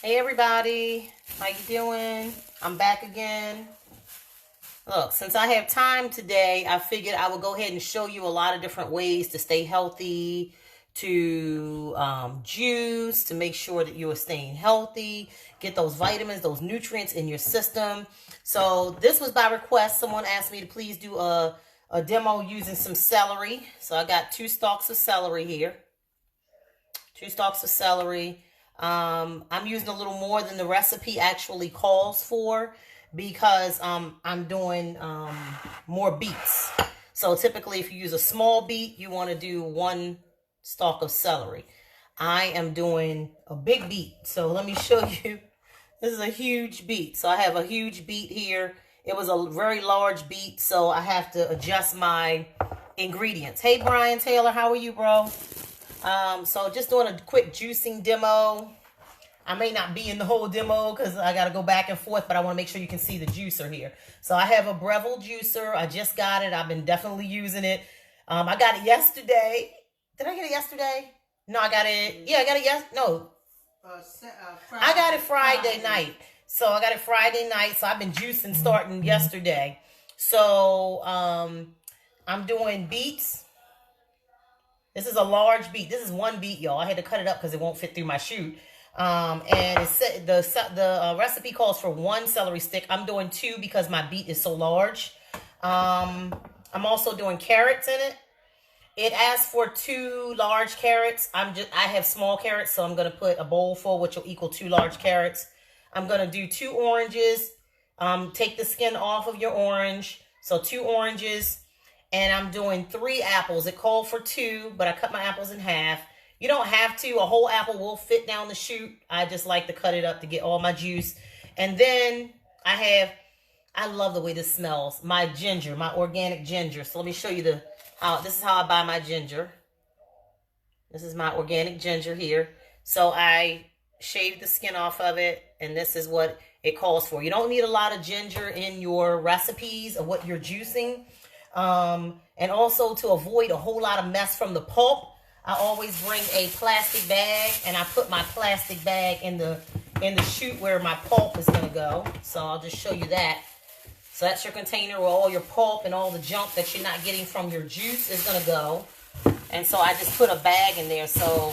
Hey everybody, how you doing? I'm back again. Look, since I have time today, I figured I would go ahead and show you a lot of different ways to stay healthy, to juice, to make sure that you are staying healthy, get those vitamins, those nutrients in your system. So this was by request. Someone asked me to please do a demo using some celery. So I got 2 stalks of celery here. 2 stalks of celery. I'm using a little more than the recipe actually calls for because I'm doing more beets. So typically if you use a small beet, you want to do 1 stalk of celery. I am doing a big beet. So let me show you. This is a huge beet. So I have a huge beet here. It was a very large beet, so I have to adjust my ingredients. Hey, Brian Taylor, how are you, bro? So just doing a quick juicing demo. I may not be in the whole demo because I got to go back and forth, but I want to make sure you can see the juicer here. So I have a Breville juicer. I just got it. I've been definitely using it. I got it yesterday. Did I get it yesterday? No, I got it. Yeah, I got it No. I got it Friday night. So I got it Friday night. So I've been juicing starting yesterday. So I'm doing beets. This is a large beet. This is 1 beet, y'all. I had to cut it up because it won't fit through my chute. And the recipe calls for 1 celery stick. I'm doing 2 because my beet is so large. I'm also doing carrots in it. It asks for 2 large carrots. I have small carrots, so I'm gonna put a bowl full, which will equal 2 large carrots. I'm gonna do 2 oranges. Take the skin off of your orange. So 2 oranges. And I'm doing 3 apples. It called for 2, but I cut my apples in half. You don't have to. A whole apple will fit down the chute. I just like to cut it up to get all my juice. And then I love the way this smells. My ginger, my organic ginger. So let me show you this is how I buy my ginger. This is my organic ginger here. So I shaved the skin off of it, and this is what it calls for. You don't need a lot of ginger in your recipes of what you're juicing. And also to avoid a whole lot of mess from the pulp, I always bring a plastic bag, and I put my plastic bag in the chute where my pulp is going to go. So I'll just show you that. So that's your container where all your pulp and all the junk that you're not getting from your juice is going to go. And so I just put a bag in there. So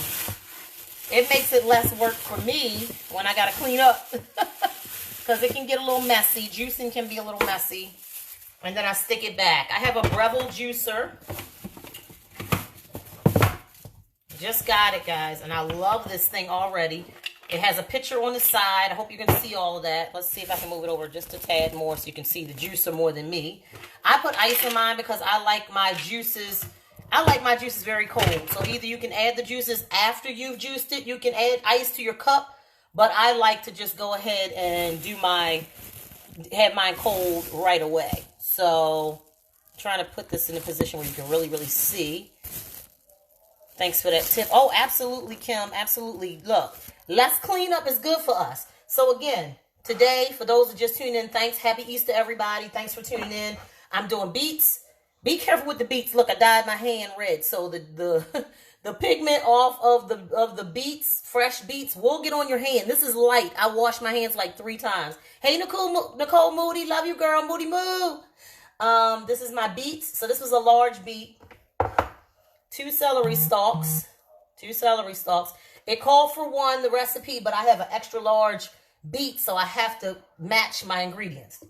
it makes it less work for me when I got to clean up because it can get a little messy. Juicing can be a little messy. And then I stick it back. I have a Breville juicer. Just got it, guys. And I love this thing already. It has a picture on the side. I hope you can see all of that. Let's see if I can move it over just a tad more so you can see the juicer more than me. I put ice in mine because I like my juices. I like my juices very cold. So either you can add the juices after you've juiced it. You can add ice to your cup. But I like to just go ahead and have mine cold right away. So, I'm trying to put this in a position where you can really, really see. Thanks for that tip. Oh, absolutely, Kim. Absolutely. Look, less cleanup is good for us. So, again, today, for those who just tuned in, thanks. Happy Easter, everybody. Thanks for tuning in. I'm doing beets. Be careful with the beets. Look, I dyed my hand red. So, the pigment off of the beets, fresh beets, will get on your hand. This is light. I washed my hands like 3 times. Hey, Nicole Moody. Love you, girl. Moody Moo. This is my beets. So this was a large beet. 2 celery stalks. 2 celery stalks. It called for 1, the recipe, but I have an extra large beet, so I have to match my ingredients.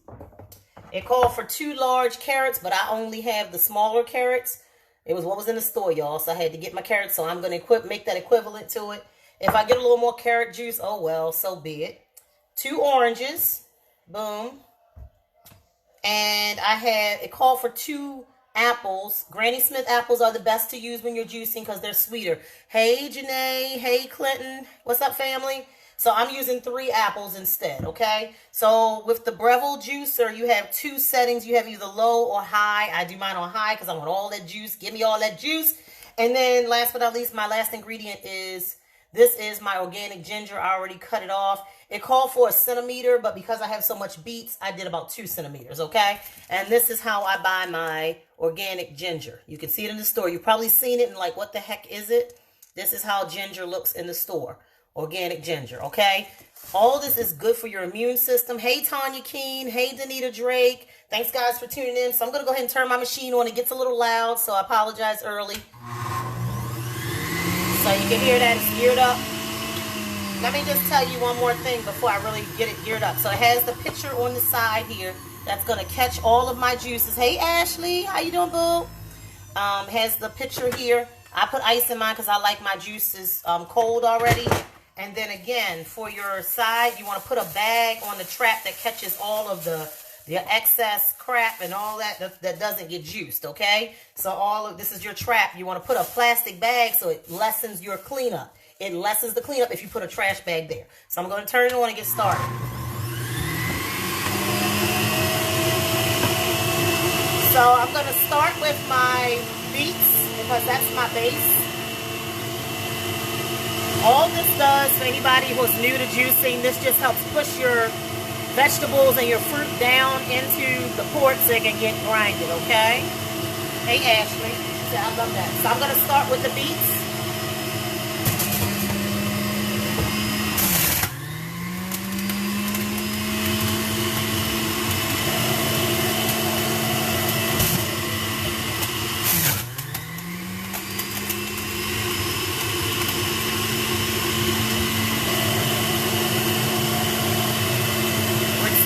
It called for 2 large carrots, but I only have the smaller carrots. It was what was in the store, y'all, so I had to get my carrots, so I'm going to make that equivalent to it. If I get a little more carrot juice, oh well, so be it. 2 oranges. Boom. And it called for 2 apples. Granny Smith apples are the best to use when you're juicing because they're sweeter. Hey, Janae. Hey, Clinton. What's up, family? So I'm using 3 apples instead, okay? So with the Breville juicer, you have 2 settings. You have either low or high. I do mine on high because I want all that juice. Give me all that juice. And then last but not least, my last ingredient is, this is my organic ginger. I already cut it off. It called for 1 centimeter, but because I have so much beets, I did about 2 centimeters, okay? And this is how I buy my organic ginger. You can see it in the store. You've probably seen it and like, what the heck is it? This is how ginger looks in the store. organic ginger, okay? All this is good for your immune system. Hey, Tanya Keene. Hey, Danita Drake. Thanks, guys, for tuning in. So I'm going to go ahead and turn my machine on. It gets a little loud, so I apologize early. So you can hear that it's geared up. Let me just tell you one more thing before I really get it geared up. So it has the pitcher on the side here that's going to catch all of my juices. Hey, Ashley. How you doing, boo? Has the pitcher here. I put ice in mine because I like my juices cold already. And then again, for your side, you want to put a bag on the trap that catches all of the excess crap and all that doesn't get juiced, okay? So all of this is your trap. You want to put a plastic bag so it lessens your cleanup. It lessens the cleanup if you put a trash bag there. So I'm going to turn it on and get started. So I'm going to start with my beets because that's my base. All this does, for anybody who's new to juicing, this just helps push your vegetables and your fruit down into the port so it can get grinded, okay? Hey, Ashley. I love that. So I'm going to start with the beets.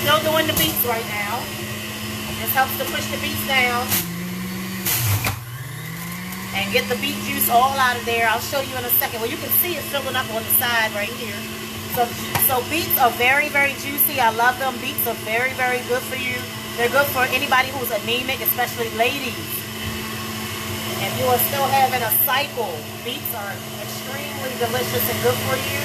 Still doing the beets right now. This helps to push the beets down and get the beet juice all out of there. I'll show you in a second. Well, you can see it filling up on the side right here. So beets are very, very juicy. I love them. Beets are very, very good for you. They're good for anybody who's anemic, especially ladies. If you are still having a cycle, beets are extremely delicious and good for you.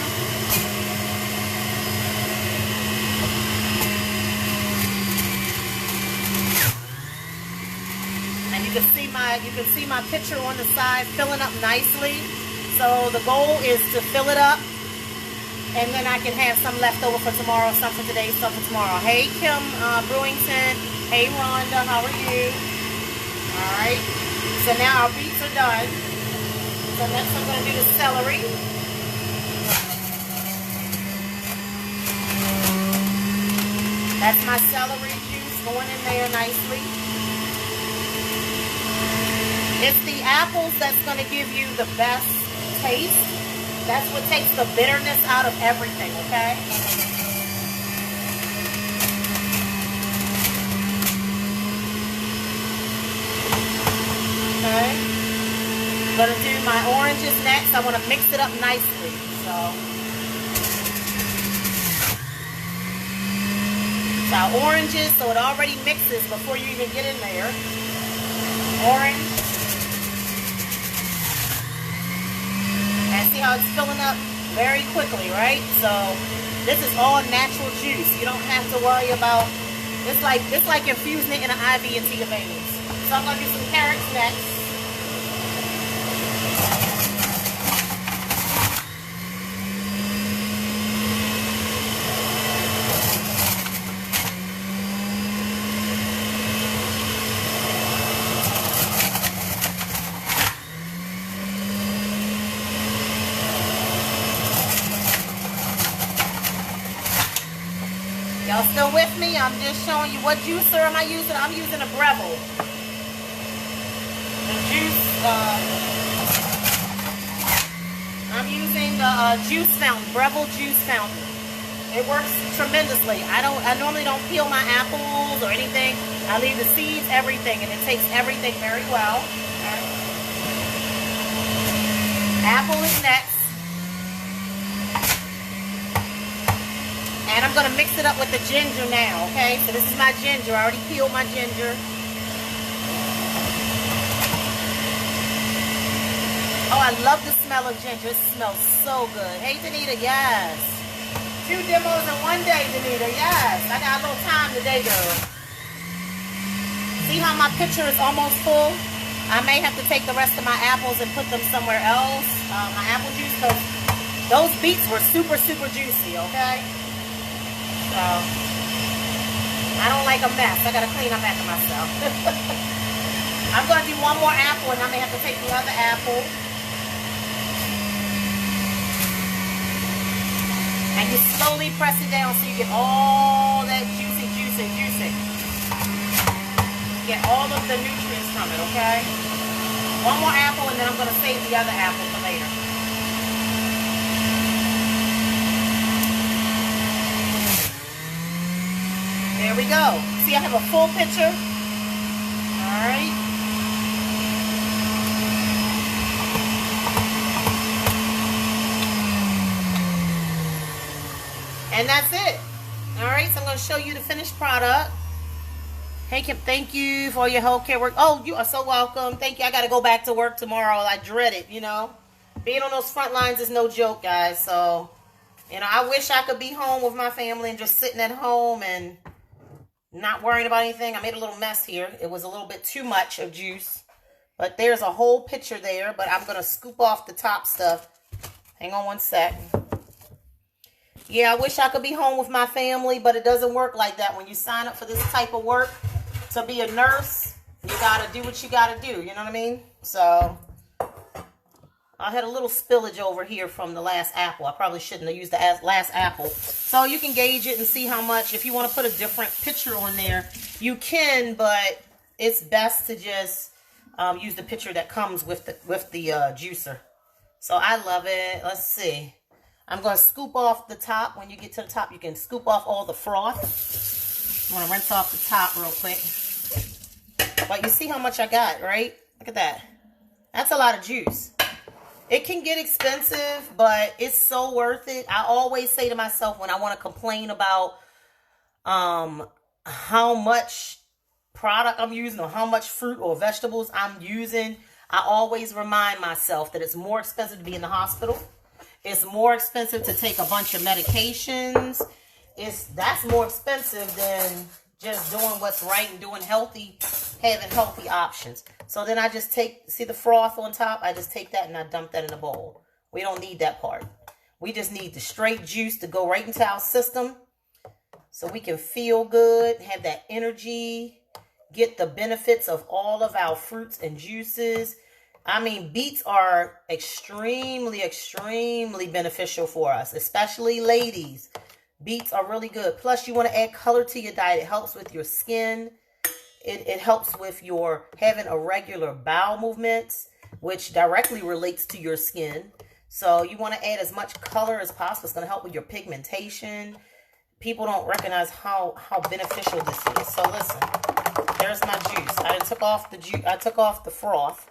You can see my pitcher on the side filling up nicely. So the goal is to fill it up, and then I can have some left over for tomorrow, some for today, some for tomorrow. Hey, Kim Brewington. Hey, Rhonda. How are you? All right. So now our beets are done. So next I'm going to do the celery. That's my celery juice going in there nicely. It's the apples that's going to give you the best taste. That's what takes the bitterness out of everything, okay? Okay. I'm going to do my oranges next. I want to mix it up nicely. So our oranges, so it already mixes before you even get in there. Orange. And see how it's filling up very quickly, right? So this is all natural juice. You don't have to worry about, it's like infusing it in an IV into your veins. So I'm going to do some carrots next. Y'all still with me? I'm just showing you what juicer am I using. I'm using a Breville. The juice, I'm using the juice fountain, Breville juice fountain. It works tremendously. I normally don't peel my apples or anything. I leave the seeds, everything, and it takes everything very well. Okay. Apple is next. And I'm going to mix it up with the ginger now, okay? So this is my ginger. I already peeled my ginger. Oh, I love the smell of ginger. It smells so good. Hey, Danita, yes. 2 demos in one day, Danita, yes. I got a little time today, girl. See how my pitcher is almost full? I may have to take the rest of my apples and put them somewhere else. My apple juice, because those beets were super, super juicy, okay? So, I don't like a mess. I got to clean up after myself. I'm going to do one more apple, and I may have to take the other apple. And you slowly press it down so you get all that juicing. Get all of the nutrients from it, okay? One more apple, and then I'm going to save the other apple for later. There we go. See, I have a full pitcher. All right. And that's it. All right, so I'm going to show you the finished product. Hey, Kim, thank you for your healthcare work. Oh, you are so welcome. Thank you. I got to go back to work tomorrow. I dread it, you know. Being on those front lines is no joke, guys. So, you know, I wish I could be home with my family and just sitting at home and not worrying about anything. I made a little mess here. It was a little bit too much of juice. But there's a whole pitcher there. But I'm going to scoop off the top stuff. Hang on one sec. Yeah, I wish I could be home with my family, but it doesn't work like that. When you sign up for this type of work, to be a nurse, you got to do what you got to do. You know what I mean? So, I had a little spillage over here from the last apple. I probably shouldn't have used the last apple. So, you can gauge it and see how much. If you want to put a different pitcher on there, you can, but it's best to just use the pitcher that comes with the juicer. So, I love it. Let's see. I'm going to scoop off the top. When you get to the top, you can scoop off all the froth. I'm going to rinse off the top real quick. But you see how much I got, right? Look at that. That's a lot of juice. It can get expensive, but it's so worth it. I always say to myself when I want to complain about how much product I'm using or how much fruit or vegetables I'm using, I always remind myself that it's more expensive to be in the hospital. It's more expensive to take a bunch of medications. That's more expensive than just doing what's right and doing healthy, having healthy options. So then I just see the froth on top? I just take that and I dump that in a bowl. We don't need that part. We just need the straight juice to go right into our system so we can feel good, have that energy, get the benefits of all of our fruits and juices. I mean, beets are extremely, extremely beneficial for us, especially ladies. Beets are really good. Plus, you want to add color to your diet. It helps with your skin. It helps with your having irregular bowel movements, which directly relates to your skin. So you want to add as much color as possible. It's going to help with your pigmentation. People don't recognize how beneficial this is. So listen, there's my juice. I took off the froth.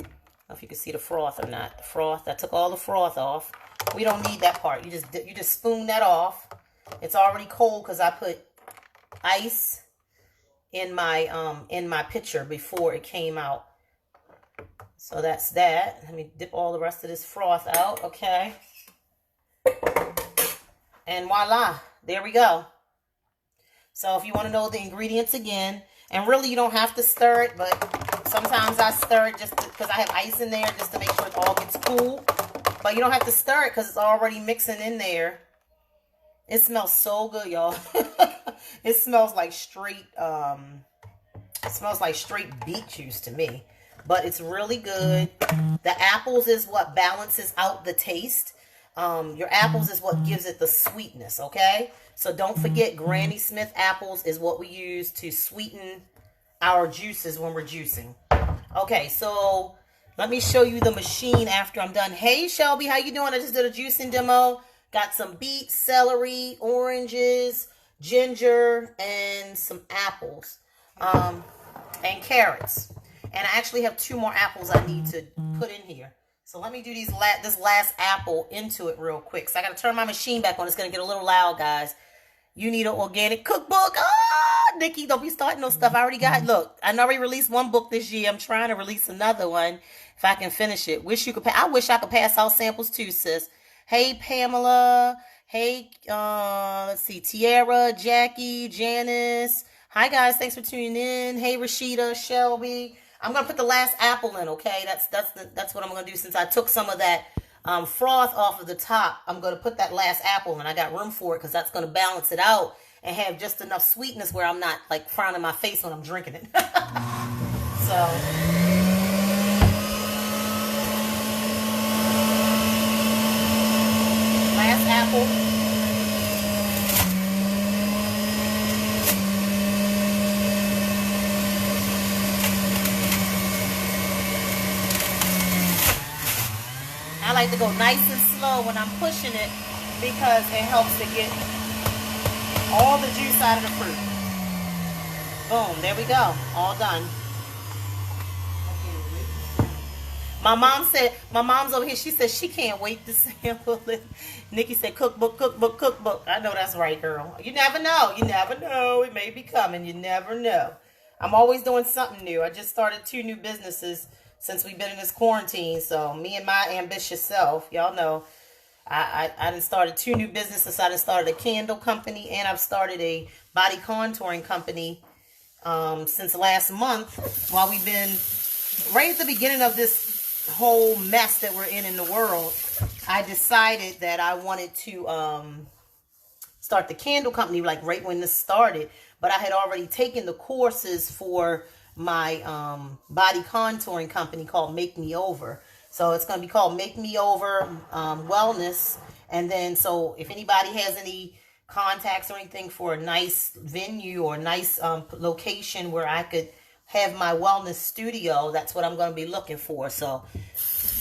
I don't know if you can see the froth or not. The froth, I took all the froth off. We don't need that part. You just spoon that off. It's already cold because I put ice in my pitcher before it came out. So that's that. Let me dip all the rest of this froth out. Okay. And voila, there we go. So if you want to know the ingredients again, and really you don't have to stir it, but sometimes I stir it just because I have ice in there just to make sure it all gets cool. But you don't have to stir it because it's already mixing in there. It smells so good, y'all. It smells like straight beet juice to me. But it's really good. The apples is what balances out the taste. Your apples is what gives it the sweetness, okay? So don't forget, Granny Smith apples is what we use to sweeten our juices when we're juicing. Okay, so let me show you the machine after I'm done. Hey, Shelby, how you doing? I just did a juicing demo. Got some beets, celery, oranges, ginger, and some apples, and carrots. And I actually have 2 more apples I need to put in here. So let me do this last apple into it real quick. So I got to turn my machine back on. It's going to get a little loud, guys. You need an organic cookbook. Ah, Nikki, don't be starting no stuff. I already got, look, I already released 1 book this year. I'm trying to release another one if I can finish it. I wish I could pass out samples too, sis. Hey, Pamela. Hey, let's see, Tiara, Jackie, Janice. Hi, guys. Thanks for tuning in. Hey, Rashida, Shelby. I'm going to put the last apple in, okay? That's what I'm going to do. Since I took some of that froth off of the top, I'm going to put that last apple in. I got room for it because that's going to balance it out and have just enough sweetness where I'm not, like, frowning my face when I'm drinking it. So last apple. like to go nice and slow when I'm pushing it because it helps to get all the juice out of the fruit. Boom, there we go. All done. My mom's over here, she said she can't wait to sample it. Nikki said, cookbook, cookbook, cookbook. I know that's right, girl. You never know. You never know. It may be coming. You never know. I'm always doing something new. I just started 2 new businesses since we've been in this quarantine. So me and my ambitious self, y'all know, I done started 2 new businesses. I done started a candle company and I've started a body contouring company since last month while we've been right at the beginning of this whole mess that we're in the world. I decided that I wanted to start the candle company like right when this started, but I had already taken the courses for my body contouring company called Make Me Over. So it's going to be called Make Me Over Wellness. And then so if anybody has any contacts or anything for a nice venue or a nice location where I could have my wellness studio, that's what I'm going to be looking for. So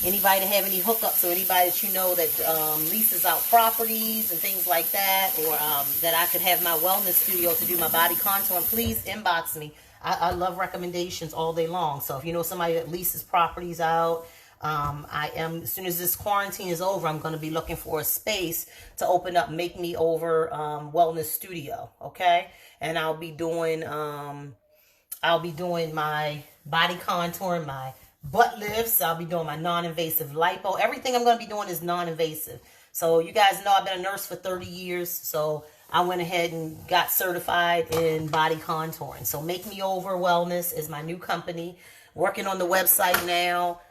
anybody that have any hookups or anybody that you know that leases out properties and things like that, or that I could have my wellness studio to do my body contouring, please inbox me. I love recommendations all day long. So if you know somebody that leases properties out, as soon as this quarantine is over, I'm going to be looking for a space to open up Make Me Over Wellness Studio. Okay. And I'll be doing my body contouring, my butt lifts. I'll be doing my non-invasive lipo. Everything I'm going to be doing is non-invasive. So you guys know I've been a nurse for 30 years. So I went ahead and got certified in body contouring. So Make Me Over Wellness is my new company. Working on the website now.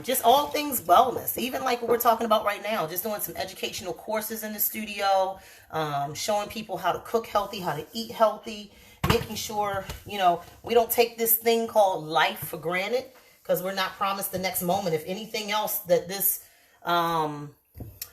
Just all things wellness, even like what we're talking about right now, just doing some educational courses in the studio, showing people how to cook healthy, how to eat healthy, making sure, you know, we don't take this thing called life for granted because we're not promised the next moment. If anything else that this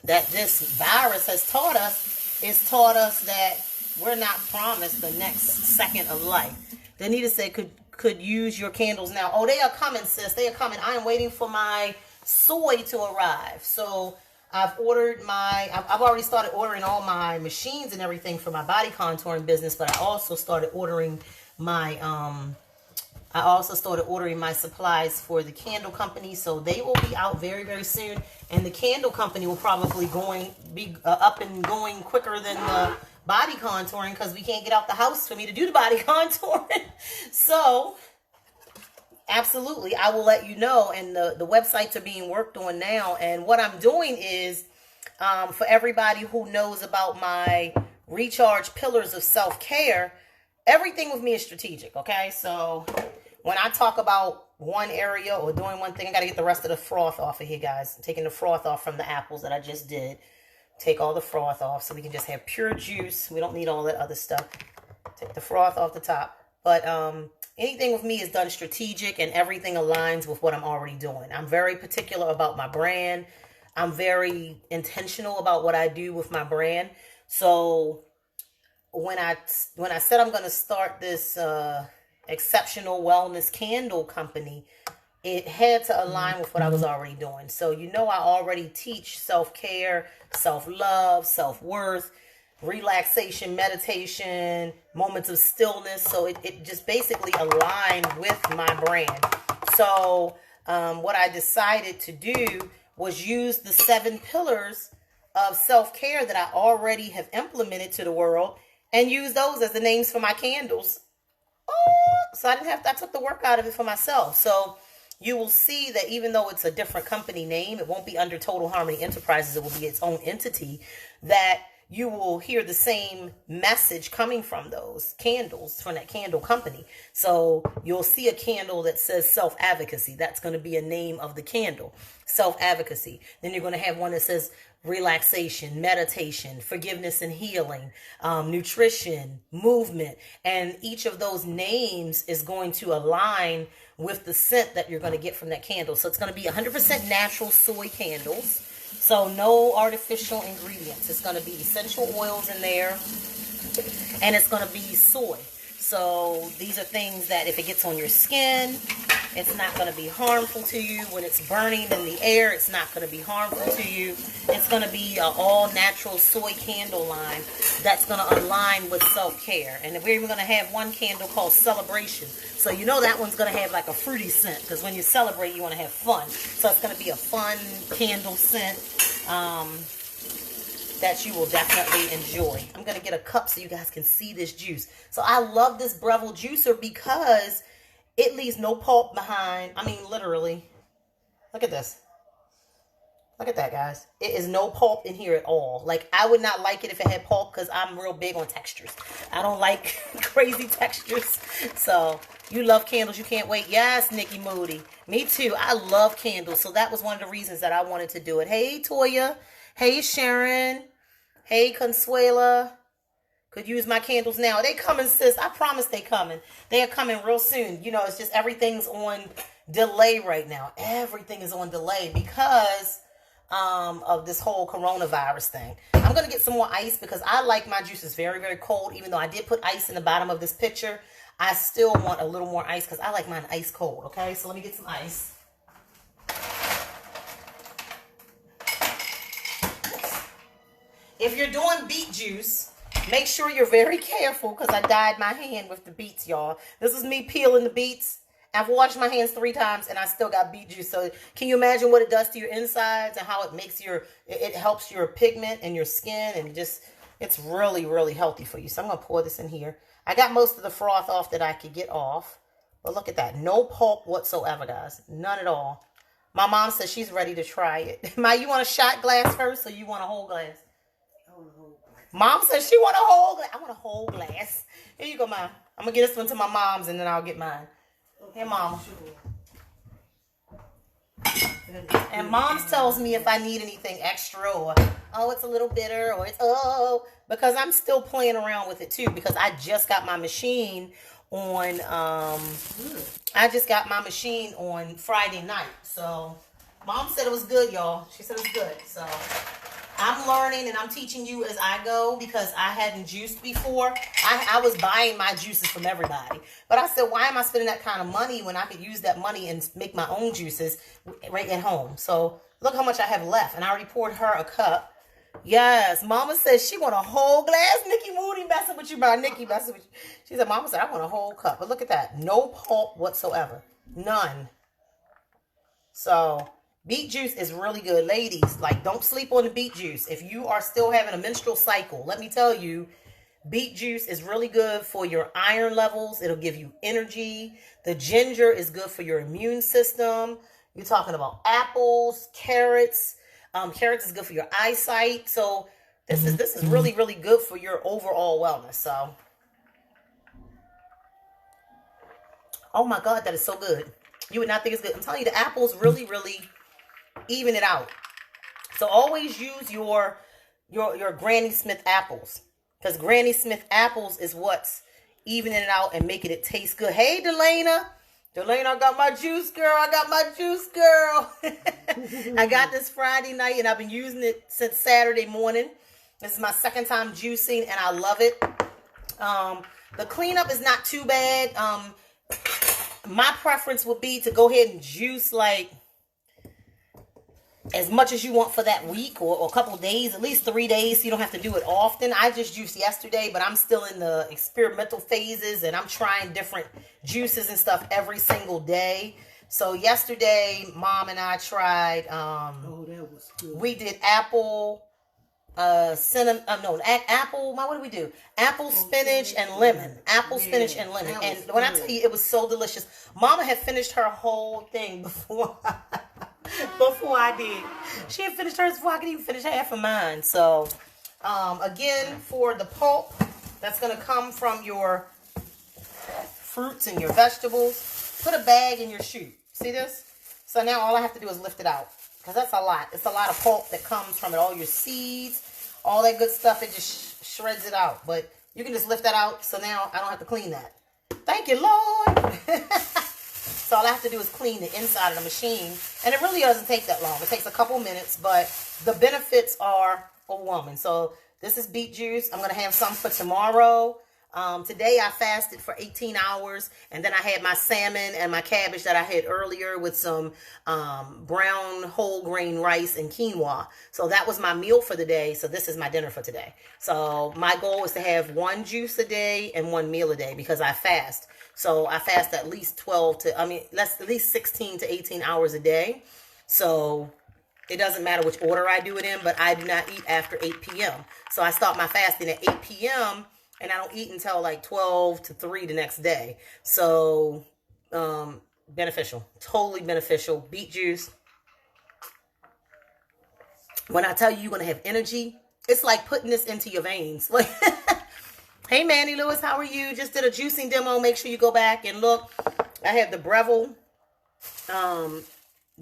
virus has taught us, it's taught us that we're not promised the next second of life. Danita said, could use your candles now. Oh, they are coming, sis. They are coming. I am waiting for my soy to arrive. So I've already started ordering all my machines and everything for my body contouring business, but I also started ordering my supplies for the candle company. So they will be out very, very soon. And the candle company will probably be up and going quicker than the body contouring because we can't get out the house for me to do the body contouring. So absolutely, I will let you know. And the websites are being worked on now. And what I'm doing is for everybody who knows about my recharge pillars of self-care, everything with me is strategic. Okay, so when I talk about one area or doing one thing, I got to get the rest of the froth off of here, guys. I'm taking the froth off from the apples that I just did. Take all the froth off so we can just have pure juice. We don't need all that other stuff. Take the froth off the top. But anything with me is done strategic and everything aligns with what I'm already doing. I'm very particular about my brand. I'm very intentional about what I do with my brand. So when I said I'm going to start this exceptional wellness candle company, it had to align with what I was already doing. So, you know, I already teach self-care, self-love, self-worth, relaxation, meditation, moments of stillness. So it just basically aligned with my brand. So what I decided to do was use the 7 pillars of self-care that I already have implemented to the world and use those as the names for my candles. So I took the work out of it for myself. So you will see that even though it's a different company name, it won't be under Total Harmony Enterprises. It will be its own entity, that you will hear the same message coming from those candles, from that candle company. So you'll see a candle that says self-advocacy. That's going to be a name of the candle, self-advocacy. Then you're going to have one that says relaxation, meditation, forgiveness and healing, nutrition, movement. And each of those names is going to align with the scent that you're going to get from that candle. So it's going to be 100% natural soy candles. So no artificial ingredients. It's going to be essential oils in there. And it's going to be soy. So these are things that if it gets on your skin, It's not going to be harmful to you. When it's burning in the air, it's not going to be harmful to you. It's going to be an all-natural soy candle line that's going to align with self-care. And we're even going to have one candle called Celebration. So you know that one's going to have like a fruity scent, because when you celebrate, you want to have fun. So it's going to be a fun candle scent that you will definitely enjoy. I'm going to get a cup so you guys can see this juice. So I love this Breville juicer because it leaves no pulp behind. I mean, literally. Look at this. Look at that, guys. It is no pulp in here at all. Like, I would not like it if it had pulp because I'm real big on textures. I don't like crazy textures. So, you love candles. You can't wait. Yes, Nikki Moody. Me too. I love candles. So, that was one of the reasons that I wanted to do it. Hey, Toya. Hey, Sharon. Hey, Consuela. Could use my candles now. They coming, sis. I promise they coming. They are coming real soon. You know, it's just everything's on delay right now. Everything is on delay because of this whole coronavirus thing. I'm going to get some more ice because I like my juices very, very cold. Even though I did put ice in the bottom of this pitcher, I still want a little more ice because I like mine ice cold. Okay, so let me get some ice. If you're doing beet juice, make sure you're very careful because I dyed my hand with the beets, y'all. This is me peeling the beets. I've washed my hands 3 times and I still got beet juice. So can you imagine what it does to your insides and how it makes it helps your pigment and your skin, and just, it's really, really healthy for you. So I'm going to pour this in here. I got most of the froth off that I could get off. But look at that. No pulp whatsoever, guys. None at all. My mom says she's ready to try it. Ma, you want a shot glass first or you want a whole glass? Mom says she want a whole glass. I want a whole glass. Here you go, Mom. I'm going to get this one to my mom's and then I'll get mine. Here, Mom. And Mom tells me if I need anything extra or, oh, it's a little bitter, or it's, oh, because I'm still playing around with it too, because I just got my machine on, Friday night. So Mom said it was good, y'all. She said it was good. So I'm learning and I'm teaching you as I go because I hadn't juiced before. I was buying my juices from everybody. But I said, why am I spending that kind of money when I could use that money and make my own juices right at home? So look how much I have left. And I already poured her a cup. Yes, Mama says she want a whole glass. Nikki Moody messing with you, my Nikki messing with you. She said, Mama said, I want a whole cup. But look at that. No pulp whatsoever. None. So beet juice is really good. Ladies, like, don't sleep on the beet juice. If you are still having a menstrual cycle, let me tell you, beet juice is really good for your iron levels. It'll give you energy. The ginger is good for your immune system. You're talking about apples, carrots. Carrots is good for your eyesight. So this is really, really good for your overall wellness. So, oh my God, that is so good. You would not think it's good. I'm telling you, the apples really, really even it out. So always use your Granny Smith apples, because Granny Smith apples is what's evening it out and making it taste good. Hey, Delana, I got my juice, girl. I got this Friday night and I've been using it since Saturday morning. This is my second time juicing and I love it. The cleanup is not too bad. My preference would be to go ahead and juice like as much as you want for that week or a couple of days, at least 3 days, so you don't have to do it often. I just juiced yesterday, but I'm still in the experimental phases and I'm trying different juices and stuff every single day. So yesterday, Mom and I tried, oh, that was good. We did apple, cinnamon, apple, what did we do? Apple, spinach, and lemon. Apple, spinach, and lemon. And when I tell you, it was so delicious. Mama had finished her whole thing before I did. She had finished hers before I could even finish half of mine. So, again, for the pulp, that's going to come from your fruits and your vegetables. Put a bag in your chute. See this? So now all I have to do is lift it out, because that's a lot. It's a lot of pulp that comes from it. All your seeds, all that good stuff, it just shreds it out. But you can just lift that out, so now I don't have to clean that. Thank you, Lord. So all I have to do is clean the inside of the machine. And it really doesn't take that long. It takes a couple minutes, but the benefits are overwhelming. So this is beet juice. I'm going to have some for tomorrow. Today I fasted for 18 hours, and then I had my salmon and my cabbage that I had earlier with some brown whole grain rice and quinoa. So that was my meal for the day. So this is my dinner for today. So my goal is to have one juice a day and one meal a day because I fast. So I fast at least at least 16 to 18 hours a day. So it doesn't matter which order I do it in, but I do not eat after 8 p.m. So I start my fasting at 8 p.m. and I don't eat until like 12 to 3 the next day. So beneficial, totally beneficial. Beet juice. When I tell you you're going to have energy, it's like putting this into your veins. Like, hey, Manny Lewis, how are you? Just did a juicing demo. Make sure you go back and look. I have the Breville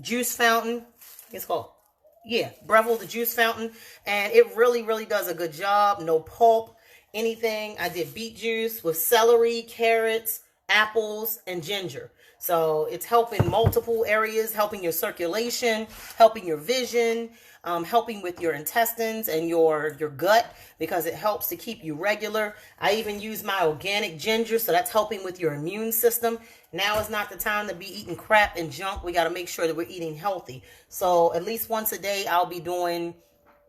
juice fountain. It's called, yeah, Breville, the juice fountain. And it really, really does a good job. No pulp, anything. I did beet juice with celery, carrots, apples, and ginger. So it's helping multiple areas, helping your circulation, helping your vision, helping with your intestines and your gut, because it helps to keep you regular. I even use my organic ginger, so that's helping with your immune system. Now is not the time to be eating crap and junk. We got to make sure that we're eating healthy. So at least once a day, I'll be doing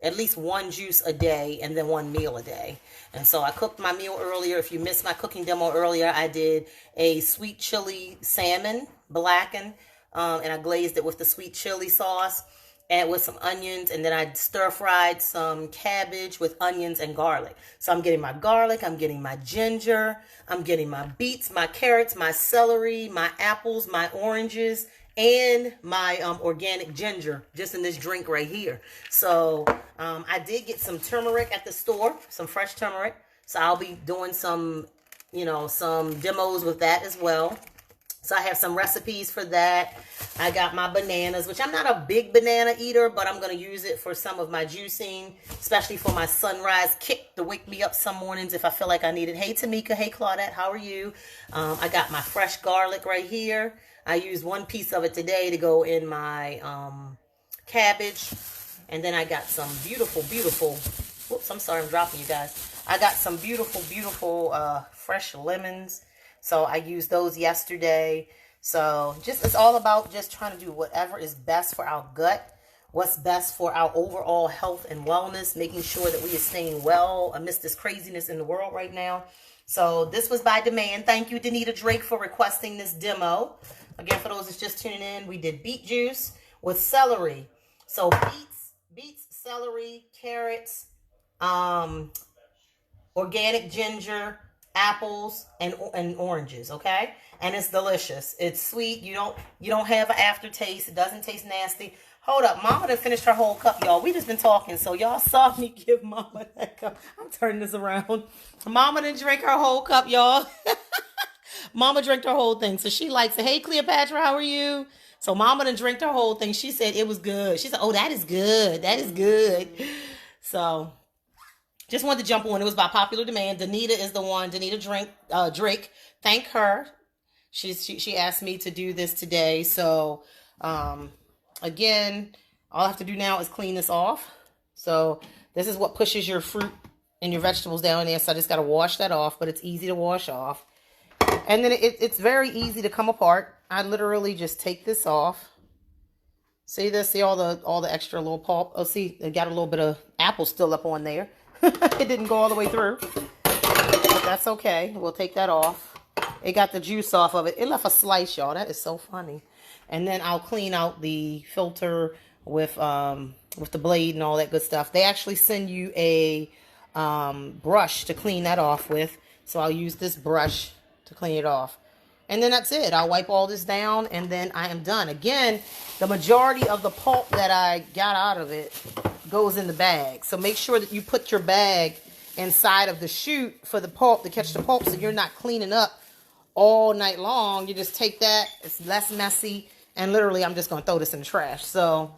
at least one juice a day and then one meal a day. And so I cooked my meal earlier. If you missed my cooking demo earlier, I did a sweet chili salmon blackened, and I glazed it with the sweet chili sauce and with some onions, and then I stir-fried some cabbage with onions and garlic. So I'm getting my garlic, I'm getting my ginger, I'm getting my beets, my carrots, my celery, my apples, my oranges, and my organic ginger just in this drink right here. So I did get some turmeric at the store, some fresh turmeric. So I'll be doing some demos with that as well. So I have some recipes for that. I got my bananas, which I'm not a big banana eater, but I'm going to use it for some of my juicing, especially for my sunrise kick to wake me up some mornings if I feel like I need it. Hey, Tamika. Hey, Claudette. How are you? I got my fresh garlic right here. I used one piece of it today to go in my cabbage. And then I got some beautiful, whoops, I'm sorry, I'm dropping you guys. I got some beautiful, fresh lemons. So I used those yesterday. So it's all about just trying to do whatever is best for our gut, what's best for our overall health and wellness, making sure that we are staying well amidst this craziness in the world right now. So this was by demand. Thank you, Danita Drake, for requesting this demo. Again, for those that's just tuning in, we did beet juice with celery. So beets, celery, carrots, organic ginger, apples, and oranges, okay? And it's delicious. It's sweet. You don't have an aftertaste. It doesn't taste nasty. Hold up. Mama done finished her whole cup, y'all. We just been talking, so y'all saw me give Mama that cup. I'm turning this around. Mama didn't drink her whole cup, y'all. Mama drank her whole thing, so she likes it. Hey, Cleopatra, how are you? So Mama done drank her whole thing. She said it was good. She said, oh, that is good. That is good. So just wanted to jump on. It was by popular demand. Danita is the one. Danita Drake. Thank her. She asked me to do this today. So again, all I have to do now is clean this off. So this is what pushes your fruit and your vegetables down there. So I just got to wash that off, but it's easy to wash off. And then it's very easy to come apart. I literally just take this off. See this? See all the extra little pulp? Oh, see, it got a little bit of apple still up on there. It didn't go all the way through, but that's okay. We'll take that off. It got the juice off of it. It left a slice, y'all. That is so funny. And then I'll clean out the filter with the blade and all that good stuff. They actually send you a brush to clean that off with. So I'll use this brush to clean it off. And then that's it. I'll wipe all this down and then I am done. Again, the majority of the pulp that I got out of it goes in the bag. So make sure that you put your bag inside of the chute for the pulp to catch the pulp so you're not cleaning up all night long. You just take that. It's less messy. And literally, I'm just going to throw this in the trash. So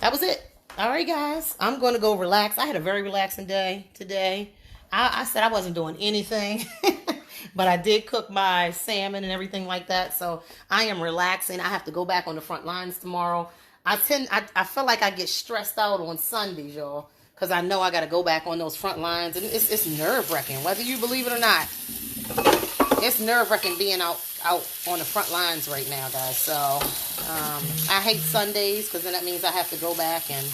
that was it. All right, guys. I'm going to go relax. I had a very relaxing day today. I said I wasn't doing anything. But I did cook my salmon and everything like that. So I am relaxing. I have to go back on the front lines tomorrow. I feel like I get stressed out on Sundays, y'all. because I know I got to go back on those front lines, and it's nerve-wracking, whether you believe it or not. It's nerve-wracking being out on the front lines right now, guys. So I hate Sundays, because then that means I have to go back and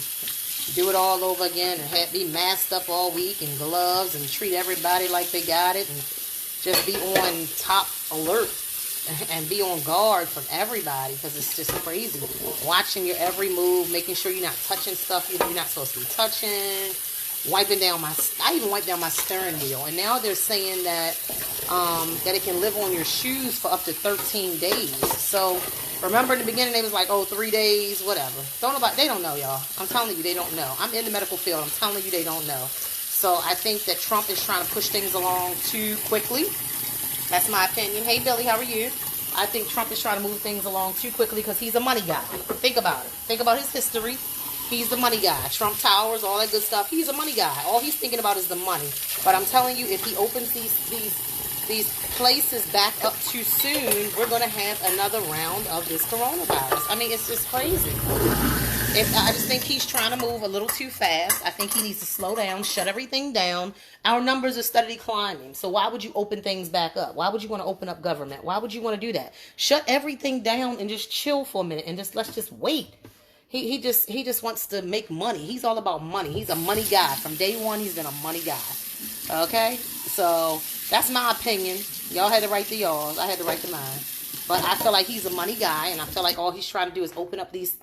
do it all over again and be masked up all week and gloves and treat everybody like they got it and just be on top alert and be on guard from everybody, because it's just crazy. Watching your every move, making sure you're not touching stuff you're not supposed to be touching. Wiping down I even wiped down my steering wheel. And now they're saying that that it can live on your shoes for up to 13 days. So remember in the beginning they was like, oh, 3 days, whatever. They don't know, y'all. I'm telling you, they don't know. I'm in the medical field. I'm telling you, they don't know. So I think that Trump is trying to push things along too quickly. That's my opinion. Hey, Billy, how are you? I think Trump is trying to move things along too quickly because he's a money guy. Think about it. Think about his history. He's the money guy. Trump Towers, all that good stuff. He's a money guy. All he's thinking about is the money. But I'm telling you, if he opens these places back up too soon, we're going to have another round of this coronavirus. I mean, it's just crazy. I just think he's trying to move a little too fast. I think he needs to slow down, shut everything down. Our numbers are steadily climbing. So why would you open things back up? Why would you want to open up government? Why would you want to do that? Shut everything down and just chill for a minute and let's just wait. He just wants to make money. He's all about money. He's a money guy. From day one, he's been a money guy. Okay? So that's my opinion. Y'all had to write the y'alls. I had to write the mine. But I feel like he's a money guy, and I feel like all he's trying to do is open up this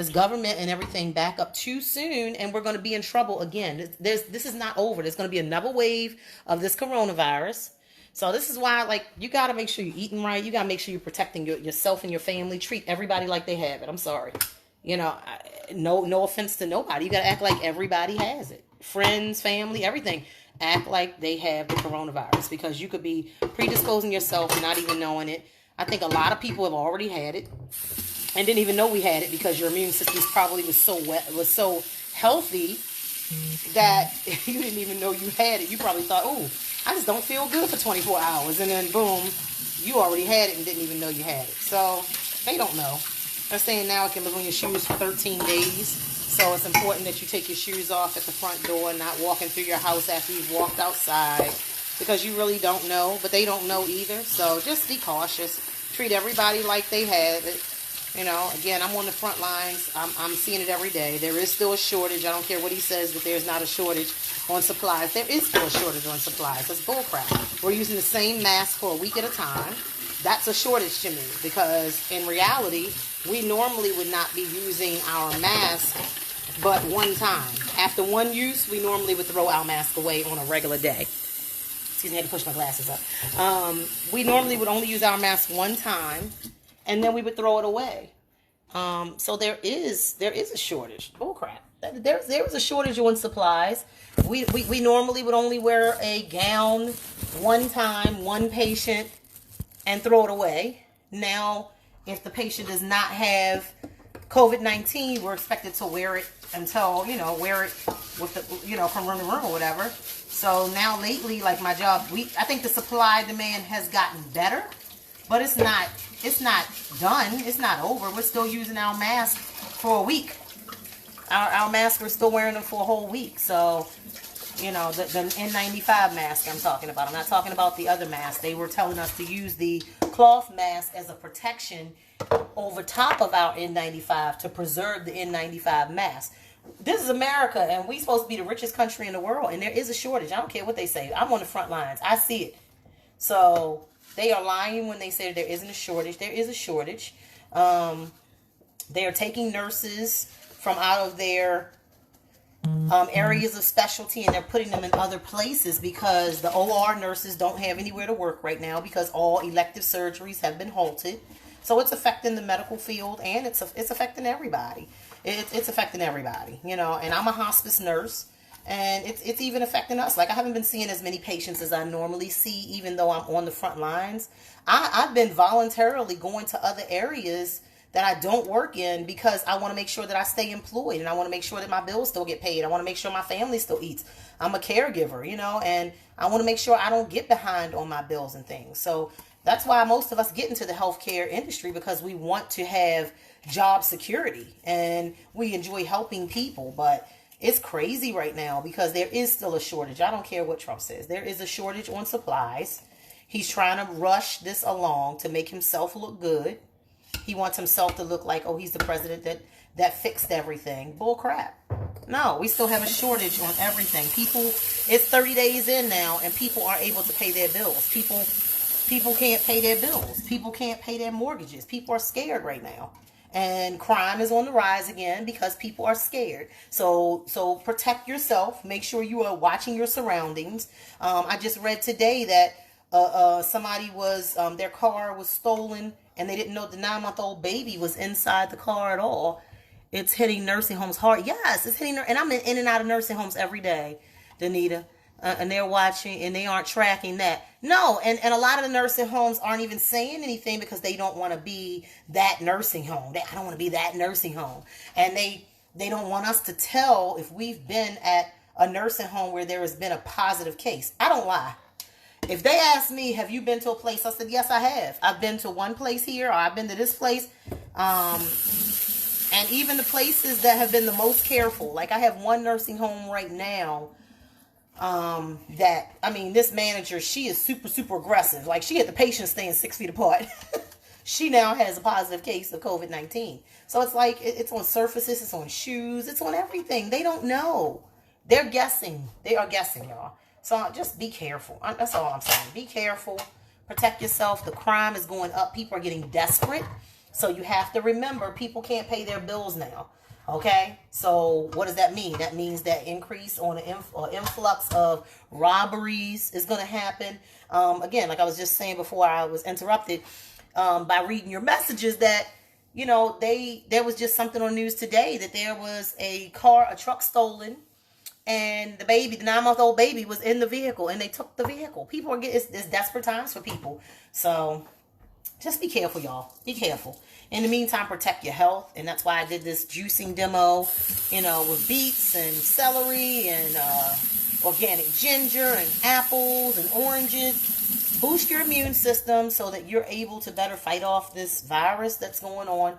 government and everything back up too soon, and we're going to be in trouble again. This is not over. There's going to be another wave of this coronavirus. So this is why, like, you got to make sure you're eating right. You got to make sure you're protecting yourself and your family. Treat everybody like they have it. I'm sorry. You know, no offense to nobody. You got to act like everybody has it. Friends, family, everything. Act like they have the coronavirus, because you could be predisposing yourself and not even knowing it. I think a lot of people have already had it and didn't even know we had it, because your immune system probably was so healthy that you didn't even know you had it. You probably thought, oh, I just don't feel good for 24 hours. And then, boom, you already had it and didn't even know you had it. So they don't know. They're saying now it can live on your shoes for 13 days. So it's important that you take your shoes off at the front door, not walking through your house after you've walked outside, because you really don't know. But they don't know either. So just be cautious. Treat everybody like they have it. You know, again, I'm on the front lines. I'm seeing it every day. There is still a shortage. I don't care what he says that there's not a shortage on supplies. There is still a shortage on supplies. That's bullcrap. We're using the same mask for a week at a time. That's a shortage to me, because in reality, we normally would not be using our mask but one time. After one use, we normally would throw our mask away on a regular day. Excuse me, I had to push my glasses up. We normally would only use our mask one time, and then we would throw it away. So there is a shortage. Oh crap! There was a shortage on supplies. We normally would only wear a gown one time, one patient, and throw it away. Now, if the patient does not have COVID-19, we're expected to wear it until, wear it with the, from room to room or whatever. So now lately, like my job, I think the supply demand has gotten better, but it's not done. It's not over. We're still using our mask for a week. Our masks, we're still wearing them for a whole week. So, the N95 mask I'm talking about. I'm not talking about the other mask. They were telling us to use the cloth mask as a protection over top of our N95 to preserve the N95 mask. This is America, and we're supposed to be the richest country in the world, and there is a shortage. I don't care what they say. I'm on the front lines. I see it. So they are lying when they say there isn't a shortage. There is a shortage. They are taking nurses from out of their areas of specialty, and they're putting them in other places, because the OR nurses don't have anywhere to work right now, because all elective surgeries have been halted. So it's affecting the medical field, and it's affecting everybody. It's affecting everybody, and I'm a hospice nurse, and it's even affecting us. Like, I haven't been seeing as many patients as I normally see, even though I'm on the front lines. I've been voluntarily going to other areas that I don't work in, because I want to make sure that I stay employed, and I want to make sure that my bills still get paid. I want to make sure my family still eats. I'm a caregiver, and I want to make sure I don't get behind on my bills and things. So that's why most of us get into the healthcare industry, because we want to have job security and we enjoy helping people. But It's crazy right now because there is still a shortage. I don't care what Trump says. There is a shortage on supplies. He's trying to rush this along to make himself look good. He wants himself to look like, oh, he's the president that fixed everything. Bull crap. No, we still have a shortage on everything. People, it's 30 days in now, and people aren't able to pay their bills. People can't pay their bills. People can't pay their mortgages. People are scared right now. And crime is on the rise again because people are scared. So protect yourself. Make sure you are watching your surroundings. I just read today that somebody was, their car was stolen, and they didn't know the 9-month-old baby was inside the car at all. It's hitting nursing homes hard. Yes, it's hitting, and I'm in and out of nursing homes every day, Danita. And they're watching, and they aren't tracking that. No, and a lot of the nursing homes aren't even saying anything because they don't want to be that nursing home. I don't want to be that nursing home. And they don't want us to tell if we've been at a nursing home where there has been a positive case. I don't lie. If they ask me, have you been to a place? I said, yes, I have. I've been to one place here, or I've been to this place. And even the places that have been the most careful. Like I have one nursing home right now this manager, she is super, super aggressive. Like she had the patients staying 6 feet apart. She now has a positive case of COVID-19. So it's like, it's on surfaces, it's on shoes, it's on everything. They don't know. They're guessing. They are guessing, y'all. So just be careful. That's all I'm saying. Be careful. Protect yourself. The crime is going up. People are getting desperate. So you have to remember, people can't pay their bills now. Okay, so what does that mean? That means that increase on an influx of robberies is going to happen. Again, like I was just saying before I was interrupted, by reading your messages that, there was just something on the news today that there was a truck stolen, and the 9-month-old baby was in the vehicle, and they took the vehicle. People are it's desperate times for people. So just be careful, y'all. Be careful. In the meantime, protect your health. And that's why I did this juicing demo, with beets and celery and organic ginger and apples and oranges. Boost your immune system so that you're able to better fight off this virus that's going on.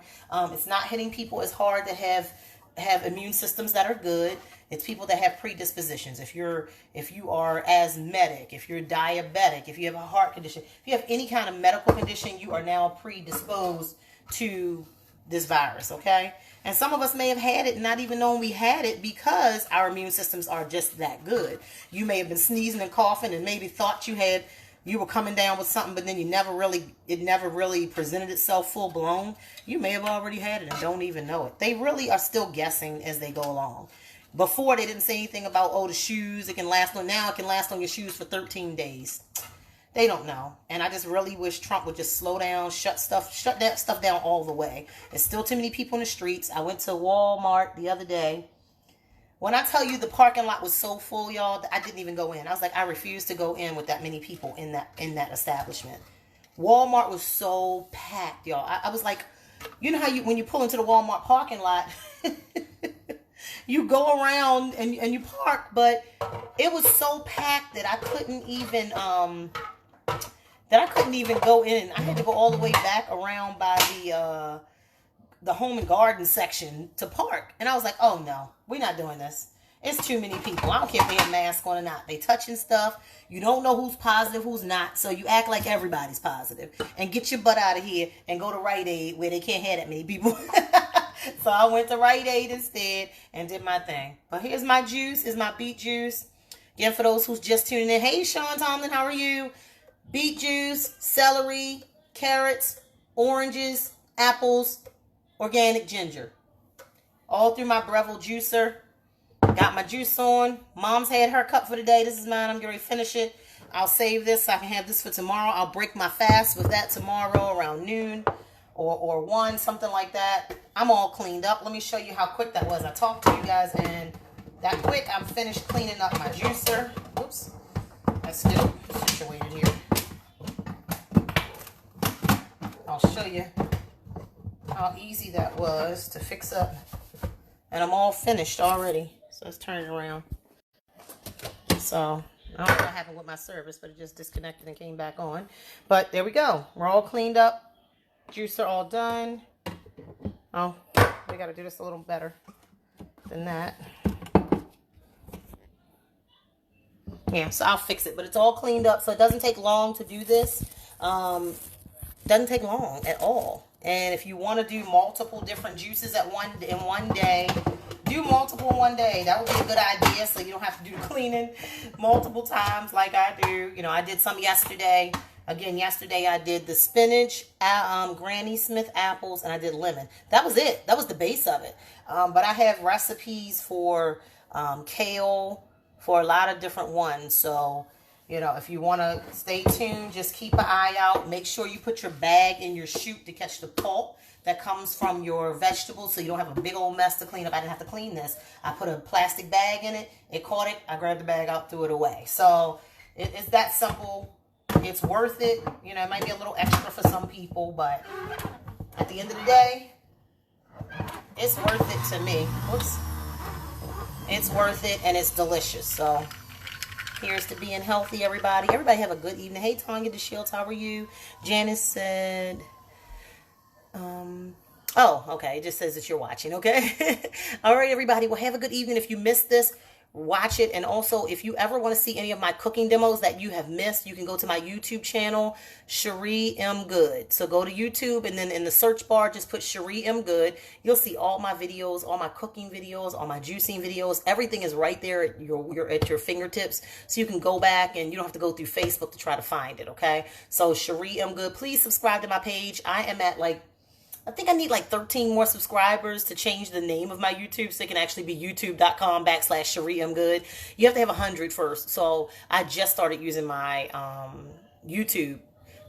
It's not hitting people as hard that have immune systems that are good. It's people that have predispositions. If you are asthmatic, if you're diabetic, if you have a heart condition, if you have any kind of medical condition, you are now predisposed to this virus, okay? And some of us may have had it and not even knowing we had it because our immune systems are just that good. You may have been sneezing and coughing and maybe thought you were coming down with something, but then it never really presented itself full blown. You may have already had it and don't even know it. They really are still guessing as they go along. Before, they didn't say anything about, the shoes, it can last on your shoes for 13 days. They don't know. And I just really wish Trump would just slow down, shut that stuff down all the way. There's still too many people in the streets. I went to Walmart the other day. When I tell you the parking lot was so full, y'all, I didn't even go in. I was like, I refuse to go in with that many people in that establishment. Walmart was so packed, y'all. I was like, you know how when you pull into the Walmart parking lot, you go around and you park, but it was so packed that I couldn't even go in. I had to go all the way back around by the home and garden section to park. And I was like, oh no, we're not doing this. It's too many people. I don't care if they have masks on or not. They touching stuff. You don't know who's positive, who's not. So you act like everybody's positive. And get your butt out of here and go to Rite Aid where they can't have that many people. So I went to Rite Aid instead and did my thing. But here's my juice. Here's my beet juice. Again, for those who's just tuning in. Hey, Sean Tomlin, how are you? Beet juice, celery, carrots, oranges, apples, organic ginger. All through my Breville juicer. Got my juice on. Mom's had her cup for the day. This is mine. I'm going to finish it. I'll save this so I can have this for tomorrow. I'll break my fast with that tomorrow around noon or 1, something like that. I'm all cleaned up. Let me show you how quick that was. I talked to you guys, and that quick, I'm finished cleaning up my juicer. Oops. That's still situated here. I'll show you how easy that was to fix up. And I'm all finished already. So let's turn it around. So I don't know what happened with my service, but it just disconnected and came back on. But there we go. We're all cleaned up. Juicer all done. Oh, we got to do this a little better than that. Yeah, so I'll fix it. But it's all cleaned up, so it doesn't take long to do this. Doesn't take long at all. And if you want to do multiple different juices in one day, do multiple in one day. That would be a good idea, so you don't have to do the cleaning multiple times like I do. You know, I did some yesterday. Again, yesterday I did the spinach, Granny Smith apples, and I did lemon. That was it. That was the base of it. But I have recipes for kale, for a lot of different ones. So, you know, if you want to stay tuned, just keep an eye out. Make sure you put your bag in your chute to catch the pulp that comes from your vegetables, so you don't have a big old mess to clean up. I didn't have to clean this. I put a plastic bag in it. It caught it. I grabbed the bag out, threw it away. So it's that simple. It's worth it. You know, it might be a little extra for some people, but at the end of the day, it's worth it to me. Whoops. It's worth it, and it's delicious. So here's to being healthy, everybody. Everybody have a good evening. Hey, Tanya DeShields, how are you? Janice said, oh, okay. It just says that you're watching, okay? All right, everybody. Well, have a good evening. If you missed this, watch it. And also, if you ever want to see any of my cooking demos that you have missed, you can go to my YouTube channel, Chere M Good. So go to YouTube, and then in the search bar, just put Chere M Good. You'll see all my videos, all my cooking videos, all my juicing videos. Everything is right there at your fingertips. So you can go back, and you don't have to go through Facebook to try to find it, okay? So Chere M Good. Please subscribe to my page. I am at I think I need 13 more subscribers to change the name of my YouTube, so it can actually be youtube.com/ChereMGood. You have to have 100 first. So I just started using my YouTube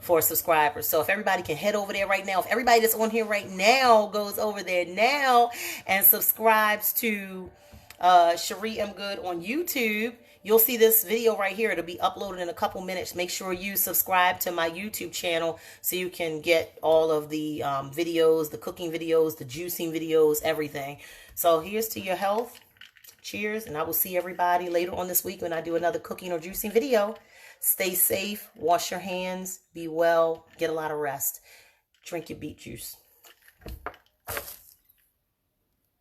for subscribers. So if everybody can head over there right now, if everybody that's on here right now goes over there now and subscribes to Chere M Good on YouTube, you'll see this video right here. It'll be uploaded in a couple minutes. Make sure you subscribe to my YouTube channel so you can get all of the videos, the cooking videos, the juicing videos, everything. So here's to your health. Cheers. And I will see everybody later on this week when I do another cooking or juicing video. Stay safe. Wash your hands. Be well. Get a lot of rest. Drink your beet juice.